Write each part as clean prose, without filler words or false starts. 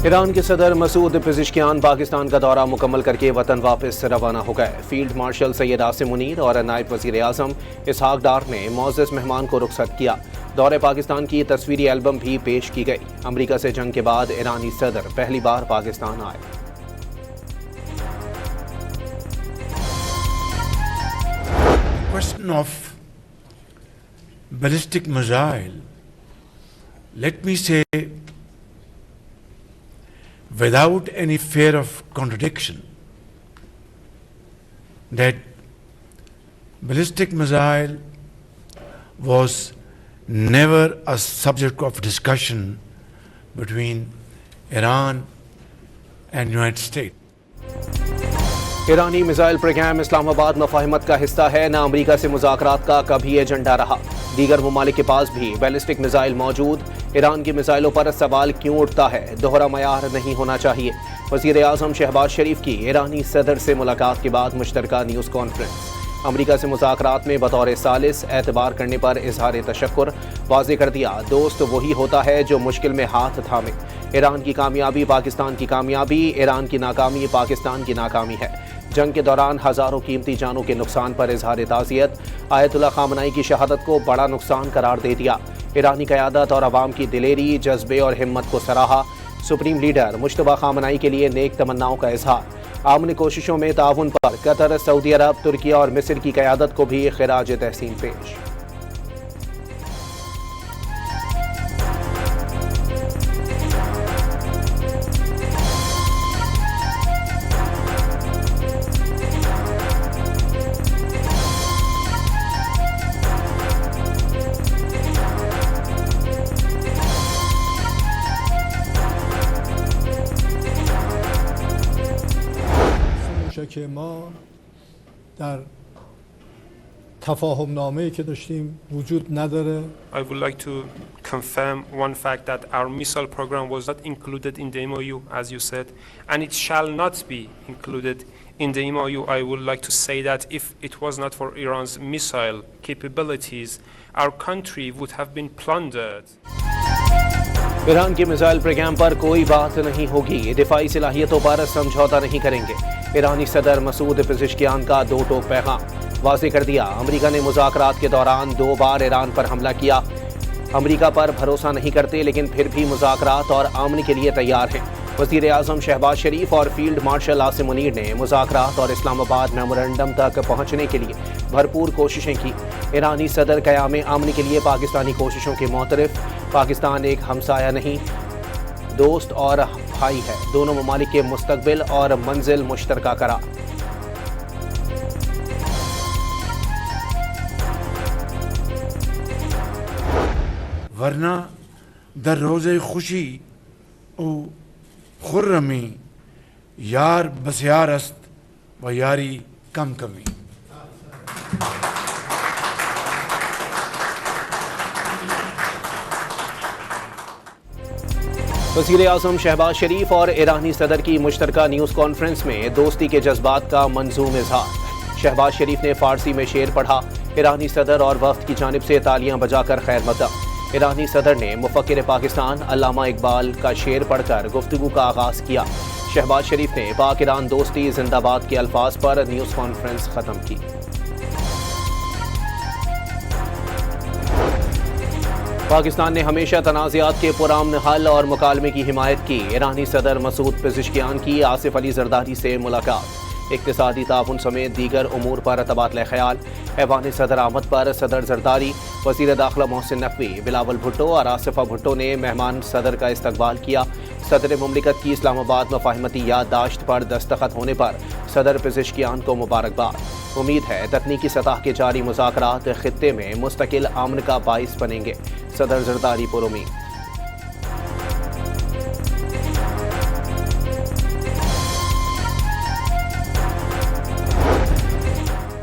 ایران کے صدر Masoud Pezeshkian Pakistan کا دورہ مکمل کر کے وطن واپس روانہ ہو گئے۔ فیلڈ مارشل سید عاصم منیر اور نائب وزیر اعظم اسحاق ڈار نے معزز مہمان کو رخصت کیا۔ دورہ پاکستان کی تصویری البم بھی پیش کی گئی۔ امریکہ سے جنگ کے بعد ایرانی صدر پہلی بار پاکستان آئے۔ Question of ballistic missile, let me say without any fear of contradiction that ballistic missile was never a subject of discussion between Iran and United States. ایرانی میزائل پروگرام اسلام آباد مفاہمت کا حصہ ہے، نہ امریکہ سے مذاکرات کا کبھی ایجنڈا رہا۔ دیگر ممالک کے پاس بھی بیلسٹک میزائل موجود، ایران کی میزائلوں پر سوال کیوں اٹھتا ہے؟ دوہرا معیار نہیں ہونا چاہیے۔ وزیر اعظم شہباز شریف کی ایرانی صدر سے ملاقات کے بعد مشترکہ نیوز کانفرنس۔ امریکہ سے مذاکرات میں بطور ثالث اعتبار کرنے پر اظہار تشکر، واضح کر دیا دوست وہی ہوتا ہے جو مشکل میں ہاتھ تھامے۔ ایران کی کامیابی پاکستان کی کامیابی، ایران کی ناکامی پاکستان کی ناکامی ہے۔ جنگ کے دوران ہزاروں قیمتی جانوں کے نقصان پر اظہار تعزیت، آیت اللہ خامنئی کی شہادت کو بڑا نقصان قرار دے دیا۔ ایرانی قیادت اور عوام کی دلیری، جذبے اور ہمت کو سراہا۔ سپریم لیڈر مجتبی خامنئی کے لیے نیک تمناؤں کا اظہار۔ امن کوششوں میں تعاون پر قطر، سعودی عرب، ترکیہ اور مصر کی قیادت کو بھی خراج تحسین پیش۔ که ما در تفاهم نامه‌ای که داشتیم وجود نداره. I would like to confirm one fact that our missile program was not included in the MOU, as you said, and it shall not be included in the MOU. I would like to say that if it was not for Iran's missile capabilities, our country would have been plundered. Iran کے missile programme پر کوئی بات نہیں ہوگی، دفاعی صلاحیتوں پر سمجھوتا نہیں کریں گے۔ ایرانی صدر مسعود پزشکیان کا دو ٹوک پیغام، واضح کر دیا امریکہ نے مذاکرات کے دوران 2 بار ایران پر حملہ کیا۔ امریکہ پر بھروسہ نہیں کرتے لیکن پھر بھی مذاکرات اور امن کے لیے تیار ہیں۔ وزیر اعظم شہباز شریف اور فیلڈ مارشل عاصم منیر نے مذاکرات اور اسلام آباد میمورنڈم تک پہنچنے کے لیے بھرپور کوششیں کی۔ ایرانی صدر قیام امن کے لیے پاکستانی کوششوں کے معترف، پاکستان ایک ہمسایہ نہیں، دوست اور بھائی ہے، دونوں ممالک کے مستقبل اور منزل مشترکہ قرار۔ ورنہ در روز خوشی او خرمی یار بسیار است و یاری کم کمی۔ وزیر اعظم شہباز شریف اور ایرانی صدر کی مشترکہ نیوز کانفرنس میں دوستی کے جذبات کا منظوم اظہار۔ شہباز شریف نے فارسی میں شعر پڑھا، ایرانی صدر اور وفد کی جانب سے تالیاں بجا کر خیر مقدم۔ ایرانی صدر نے مفکر پاکستان علامہ اقبال کا شعر پڑھ کر گفتگو کا آغاز کیا۔ شہباز شریف نے پاک ایران دوستی زندہ باد کے الفاظ پر نیوز کانفرنس ختم کی۔ پاکستان نے ہمیشہ تنازعات کے پرامن حل اور مکالمے کی حمایت کی۔ ایرانی صدر مسعود پزشکیان کی آصف علی زرداری سے ملاقات۔ اقتصادی تعاون سمیت دیگر امور پر تبادلہ خیال۔ ایوان صدر آمد پر صدر زرداری، وزیر داخلہ محسن نقوی، بلاول بھٹو اور آصفہ بھٹو نے مہمان صدر کا استقبال کیا۔ صدر مملکت کی اسلام آباد مفاہمتی یادداشت پر دستخط ہونے پر صدر پزشکیان کو مبارکباد۔ امید ہے تکنیکی سطح کے جاری مذاکرات خطے میں مستقل امن کا باعث بنیں گے۔ صدر زرداری پر امید۔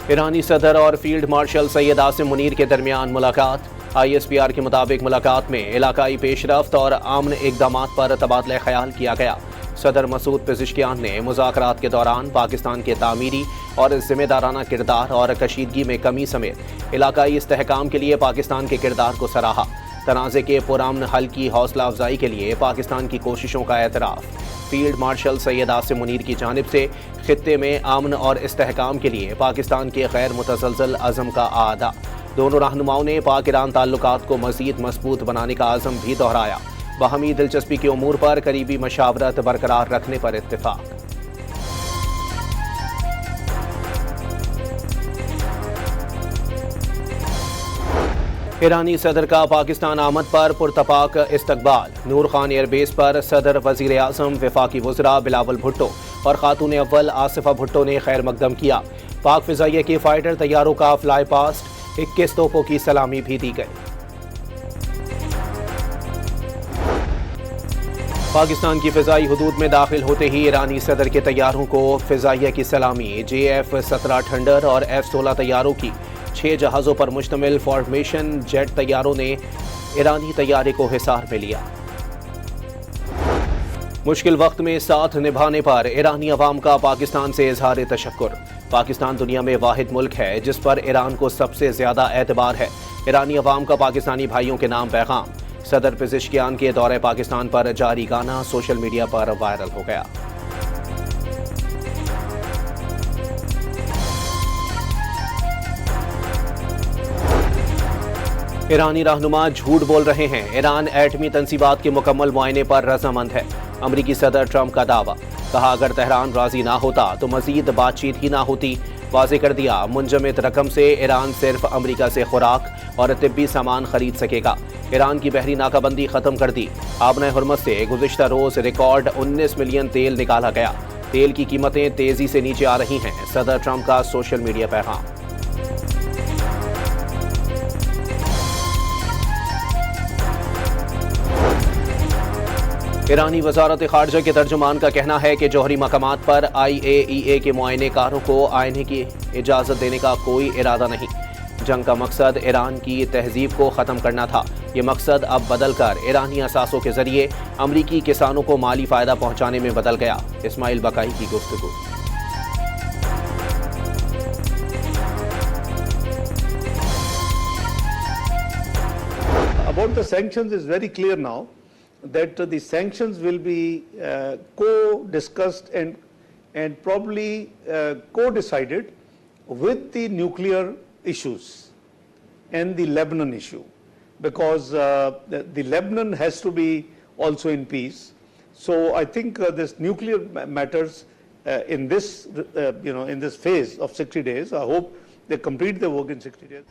ایرانی صدر اور فیلڈ مارشل سید عاصم منیر کے درمیان ملاقات۔ ISPR کے مطابق ملاقات میں علاقائی پیش رفت اور امن اقدامات پر تبادلہ خیال کیا گیا۔ صدر مسعود پزشکیان نے مذاکرات کے دوران پاکستان کے تعمیری اور ذمہ دارانہ کردار اور کشیدگی میں کمی سمیت علاقائی استحکام کے لیے پاکستان کے کردار کو سراہا۔ تنازع کے پرامن حل کی حوصلہ افزائی کے لیے پاکستان کی کوششوں کا اعتراف۔ فیلڈ مارشل سید عاصم منیر کی جانب سے خطے میں امن اور استحکام کے لیے پاکستان کے غیر متزلزل عزم کا اعادہ۔ دونوں رہنماؤں نے پاک ایران تعلقات کو مزید مضبوط بنانے کا عزم بھی دہرایا۔ باہمی دلچسپی کے امور پر قریبی مشاورت برقرار رکھنے پر اتفاق۔ ایرانی صدر کا پاکستان آمد پر پرتپاک استقبال۔ نور خان ایئر بیس پر صدر، وزیر اعظم، وفاقی وزراء بلاول بھٹو اور خاتون اول آصفہ بھٹو نے خیر مقدم کیا۔ پاک فضائیہ کے فائٹر طیاروں کا فلائی پاسٹ، 21 توپوں کی سلامی بھی دی گئی۔ پاکستان کی فضائی حدود میں داخل ہوتے ہی ایرانی صدر کے طیاروں کو فضائیہ کی سلامی۔ JF-17 تھنڈر اور F-16 طیاروں کی 6 جہازوں پر مشتمل فارمیشن جیٹ طیاروں نے ایرانی طیارے کو حصار میں لیا۔ مشکل وقت میں ساتھ نبھانے پر ایرانی عوام کا پاکستان سے اظہار تشکر۔ پاکستان دنیا میں واحد ملک ہے جس پر ایران کو سب سے زیادہ اعتبار ہے۔ ایرانی عوام کا پاکستانی بھائیوں کے نام پیغام۔ صدر پزشکیان کے دورہ پاکستان پر جاری گانا سوشل میڈیا پر وائرل ہو گیا۔ ایرانی رہنما جھوٹ بول رہے ہیں، ایران ایٹمی تنصیبات کے مکمل معائنے پر رضامند ہے۔ امریکی صدر ٹرمپ کا دعویٰ، کہا اگر تہران راضی نہ ہوتا تو مزید بات چیت ہی نہ ہوتی۔ واضح کر دیا منجمد رقم سے ایران صرف امریکہ سے خوراک اور طبی سامان خرید سکے گا۔ ایران کی بحری ناکہ بندی ختم کر دی۔ آبنہ ہرمز سے گزشتہ روز ریکارڈ 19 ملین تیل نکالا گیا۔ تیل کی قیمتیں تیزی سے نیچے آ رہی ہیں، صدر ٹرمپ کا سوشل میڈیا پیغام۔ ایرانی وزارت خارجہ کے ترجمان کا کہنا ہے کہ جوہری مقامات پر IAEA کے معائنہ کاروں کو آنے کی اجازت دینے کا کوئی ارادہ نہیں۔ جنگ کا مقصد ایران کی تہذیب کو ختم کرنا تھا۔ یہ مقصد اب بدل کر ایرانی اثاثوں کے ذریعے امریکی کسانوں کو مالی فائدہ پہنچانے میں بدل گیا۔ اسماعیل بقائی کی گفتگو۔ About the sanctions is very clear now that the sanctions will be co-discussed and probably co-decided with the nuclear issues and the Lebanon issue, because the Lebanon has to be also in peace. So I think this nuclear matters in this in this phase of 60 days. I hope they complete their work in 60 days.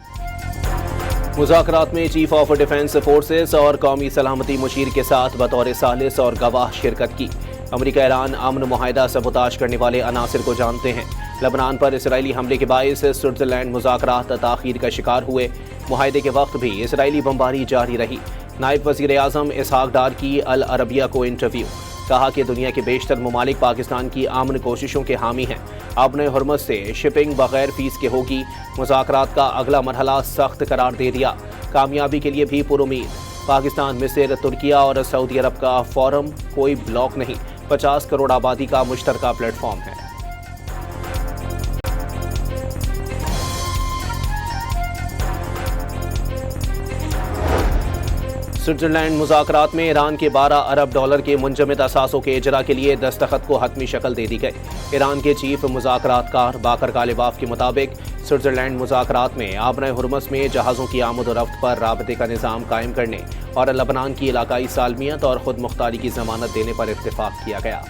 مذاکرات میں chief of defence forces اور قومی سلامتی مشیر کے ساتھ بطور ثالث اور گواہ شرکت کی۔ امریکہ ایران امن معاہدہ سبوتاژ کرنے والے عناصر کو جانتے ہیں۔ لبنان پر اسرائیلی حملے کے باعث سوئٹزرلینڈ مذاکرات تاخیر کا شکار ہوئے۔ معاہدے کے وقت بھی اسرائیلی بمباری جاری رہی۔ نائب وزیر اعظم اسحاق ڈار کی العربیہ کو انٹرویو، کہا کہ دنیا کے بیشتر ممالک پاکستان کی امن کوششوں کے حامی ہیں۔ آبنہ ہرمز سے شپنگ بغیر فیس کے ہوگی۔ مذاکرات کا اگلا مرحلہ سخت قرار دے دیا۔ کامیابی کے لیے بھی پرامید۔ پاکستان، مصر، ترکیہ اور سعودی عرب کا فورم کوئی بلاک نہیں، 50 کروڑ آبادی کا مشترکہ پلیٹ فارم ہے۔ سوئٹزرلینڈ مذاکرات میں ایران کے 12 ارب ڈالر کے منجمد اثاثوں کے اجرا کے لیے دستخط کو حتمی شکل دے دی گئی۔ ایران کے چیف مذاکرات کار باقر غالباف کے مطابق سوئٹزرلینڈ مذاکرات میں آبنہ ہرمز میں جہازوں کی آمد و رفت پر رابطے کا نظام قائم کرنے اور لبنان کی علاقائی سالمیت اور خود مختاری کی ضمانت دینے پر اتفاق کیا گیا۔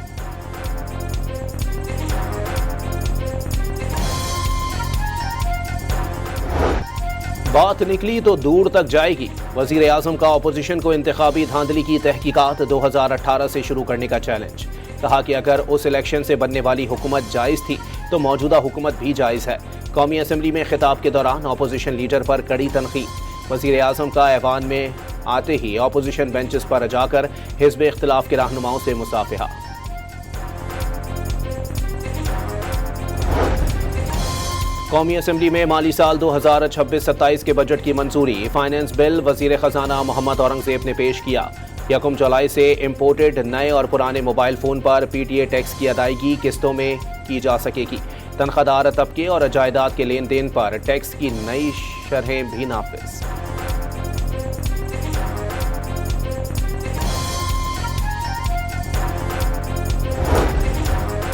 بات نکلی تو دور تک جائے گی۔ وزیر اعظم کا اپوزیشن کو انتخابی دھاندلی کی تحقیقات 2018 سے شروع کرنے کا چیلنج، کہا کہ اگر اس الیکشن سے بننے والی حکومت جائز تھی تو موجودہ حکومت بھی جائز ہے۔ قومی اسمبلی میں خطاب کے دوران اپوزیشن لیڈر پر کڑی تنقید۔ وزیر اعظم کا ایوان میں آتے ہی اپوزیشن بینچز پر جا کر حزب اختلاف کے رہنماؤں سے مصافحہ۔ قومی اسمبلی میں مالی سال 2026-27 کے بجٹ کی منظوری۔ فائنانس بل وزیر خزانہ محمد اورنگزیب نے پیش کیا۔ 1 جولائی سے امپورٹڈ نئے اور پرانے موبائل فون پر PTA ٹیکس کی ادائیگی قسطوں میں کی جا سکے گی۔ تنخواہ دار طبقے اور جائیداد کے لین دین پر ٹیکس کی نئی شرحیں بھی نافذ۔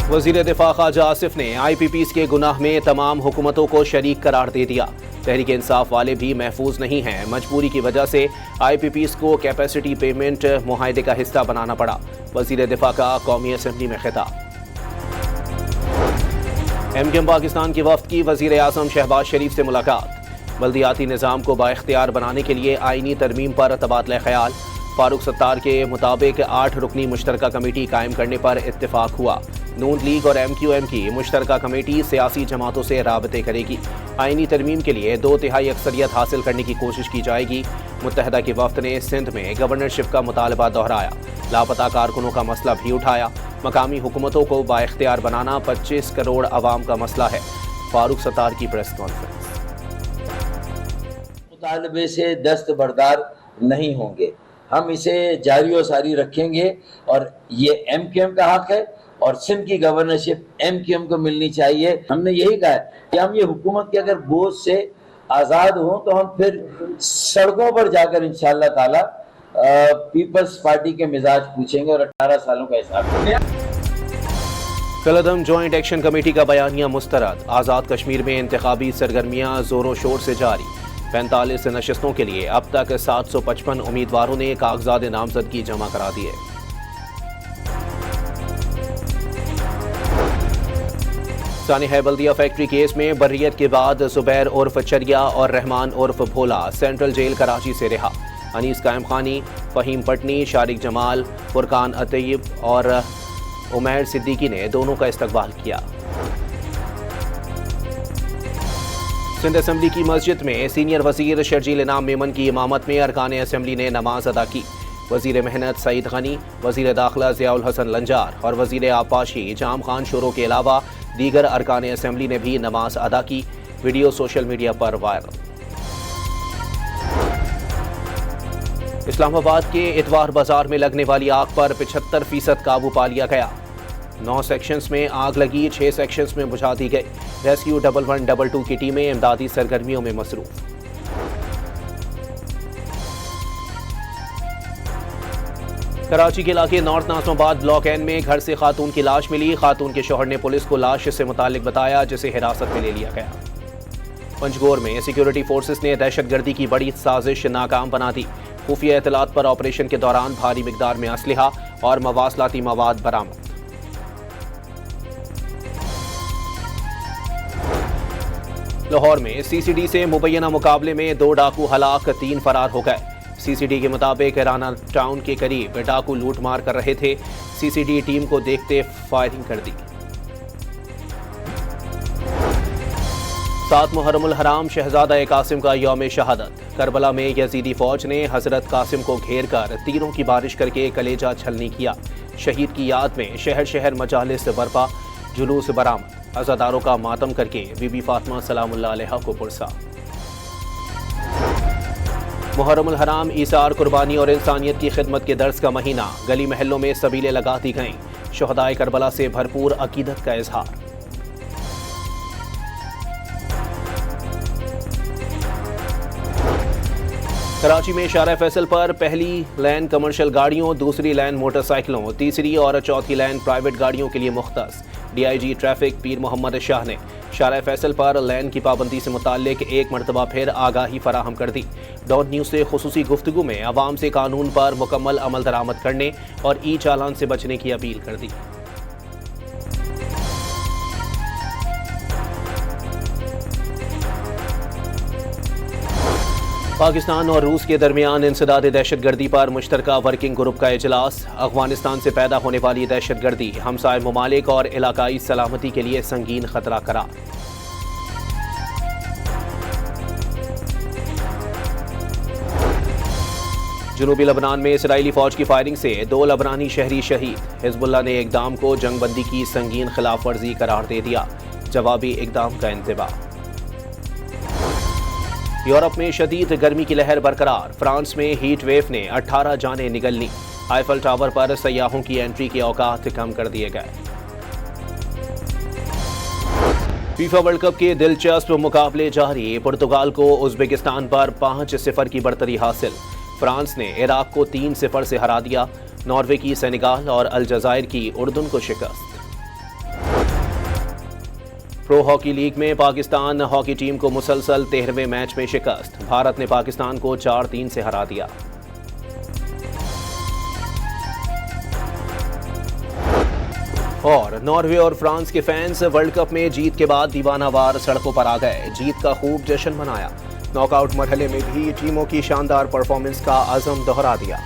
وزیر دفاع خواجہ آصف نے آئی پی پیز کے گناہ میں تمام حکومتوں کو شریک قرار دے دیا. تحریک انصاف والے بھی محفوظ نہیں ہیں. مجبوری کی وجہ سے آئی پی پیز کو کیپیسٹی پیمنٹ معاہدے کا حصہ بنانا پڑا. وزیر دفاع کا قومی اسمبلی میں خطاب. ایم کیو ایم پاکستان کی وفد کی وزیر اعظم شہباز شریف سے ملاقات. بلدیاتی نظام کو بااختیار بنانے کے لیے آئینی ترمیم پر تبادلہ خیال. فاروق ستار کے مطابق 8 رکنی مشترکہ کمیٹی قائم کرنے پر اتفاق ہوا. نون لیگ اور ایم کیو ایم کی مشترکہ کمیٹی سیاسی جماعتوں سے رابطے کرے گی. آئینی ترمیم کے لیے 2/3 اکثریت حاصل کرنے کی کوشش کی جائے گی. متحدہ کی وفد نے سندھ میں گورنرشپ کا مطالبہ دہرایا. لاپتہ کارکنوں کا مسئلہ بھی اٹھایا. مقامی حکومتوں کو بااختیار بنانا 25 کروڑ عوام کا مسئلہ ہے. فاروق ستار کی پریس کانفرنس. مطالبے سے دستبردار نہیں ہوں گے. ہم اسے جاری و ساری رکھیں گے اور یہ ایم کیو ایم کا حق ہے اور سندھ کی گورنرشپ ایم کیو ایم کو ملنی چاہیے. ہم نے یہی کہا ہے کہ ہم یہ حکومت کے اگر بوجھ سے آزاد ہوں تو ہم پھر سڑکوں پر جا کر انشاءاللہ تعالی پیپلز پارٹی کے مزاج پوچھیں گے اور 18 سالوں کا حساب کریں گے. کالعدم جوائنٹ ایکشن کمیٹی کا بیانیہ مسترد. آزاد کشمیر میں انتخابی سرگرمیاں زور و شور سے جاری. 45 نشستوں کے لیے اب تک 755 امیدواروں نے کاغذات نامزدگی جمع کرا دیے. سانحہ بلدیہ فیکٹری کیس میں بریت کے بعد زبیر عرف چریا اور رحمان عرف بھولا سینٹرل جیل کراچی سے رہا. انیس قائم خانی، فہیم پٹنی، شارق جمال، فرقان اطیب اور عمیر صدیقی نے دونوں کا استقبال کیا. سندھ اسمبلی کی مسجد میں سینئر وزیر شرجیل انعام میمن کی امامت میں ارکان اسمبلی نے نماز ادا کی. وزیر محنت سعید غنی، وزیر داخلہ ضیاء الحسن لنجار اور وزیر آبپاشی جام خان شورو کے علاوہ دیگر ارکان اسمبلی نے بھی نماز ادا کی. ویڈیو سوشل میڈیا پر وائرل. اسلام آباد کے اتوار بازار میں لگنے والی آگ پر 75% قابو پا لیا گیا. 9 سیکشنز میں آگ لگی، 6 سیکشنز میں بجھا دی گئی. ریسکیو 1122 کی ٹیمیں امدادی سرگرمیوں میں مصروف. کراچی کے علاقے نارتھ ناظم آباد بلاک این میں گھر سے خاتون کی لاش ملی. خاتون کے شوہر نے پولیس کو لاش سے متعلق بتایا جسے حراست میں لے لیا گیا. پنجگور میں سیکیورٹی فورسز نے دہشت گردی کی بڑی سازش ناکام بنا دی. خفیہ اطلاعات پر آپریشن کے دوران بھاری مقدار میں اسلحہ اور مواصلاتی مواد برآمد. لاہور میں سی سی ڈی سے مبینہ مقابلے میں 2 ڈاکو ہلاک، 3 فرار ہو گئے. سی سی ڈی کے مطابق رانا ٹاؤن کے قریب ڈاکو لوٹ مار کر رہے تھے. سی سی ڈی ٹیم کو دیکھتے فائرنگ کر دی. 7 محرم الحرام شہزادہ قاسم کا یوم شہادت. کربلا میں یزیدی فوج نے حضرت قاسم کو گھیر کر تیروں کی بارش کر کے کلیجہ چھلنی کیا. شہید کی یاد میں شہر شہر مجالس برپا، جلوس برآمد. عزاداروں کا ماتم کر کے بی بی فاطمہ سلام اللہ علیہا کو پرسا. محرم الحرام ایثار، قربانی اور انسانیت کی خدمت کے درس کا مہینہ. گلی محلوں میں سبیلیں لگا دی گئیں. شہدائے کربلا سے بھرپور عقیدت کا اظہار. کراچی میں شارع فیصل پر پہلی لین کمرشل گاڑیوں، دوسری لین موٹر سائیکلوں، تیسری اور چوتھی لین پرائیویٹ گاڑیوں کے لیے مختص. ڈی آئی جی ٹریفک پیر محمد شاہ نے شارع فیصل پر لین کی پابندی سے متعلق ایک مرتبہ پھر آگاہی فراہم کر دی. ڈاٹ نیوز سے خصوصی گفتگو میں عوام سے قانون پر مکمل عمل درآمد کرنے اور ای چالان سے بچنے کی اپیل کر دی. پاکستان اور روس کے درمیان انسداد دہشت گردی پر مشترکہ ورکنگ گروپ کا اجلاس. افغانستان سے پیدا ہونے والی دہشت گردی ہمسائے ممالک اور علاقائی سلامتی کے لیے سنگین خطرہ قرار. جنوبی لبنان میں اسرائیلی فوج کی فائرنگ سے 2 لبنانی شہری شہید. حزب اللہ نے اقدام کو جنگ بندی کی سنگین خلاف ورزی قرار دے دیا. جوابی اقدام کا انتباہ. یورپ میں شدید گرمی کی لہر برقرار. فرانس میں ہیٹ ویو نے 18 جانیں نگل لیں. آئیفل ٹاور پر سیاحوں کی انٹری کے اوقات کم کر دیے گئے. فیفا ورلڈ کپ کے دلچسپ مقابلے جاری. پرتگال کو ازبکستان پر 5-0 کی برتری حاصل. فرانس نے عراق کو 3-0 سے ہرا دیا. ناروے کی سینیگال اور الجزائر کی اردن کو شکست. پرو ہاکی لیگ میں پاکستان ہاکی ٹیم کو مسلسل 13ویں میچ میں شکست، بھارت نے پاکستان کو 4-3 سے ہرا دیا۔ اور ناروے اور فرانس کے فینس ورلڈ کپ میں جیت کے بعد دیوانہ وار سڑکوں پر آ گئے، جیت کا خوب جشن منایا، ناک آؤٹ مرحلے میں بھی ٹیموں کی شاندار پرفارمنس کا عزم دہرا دیا۔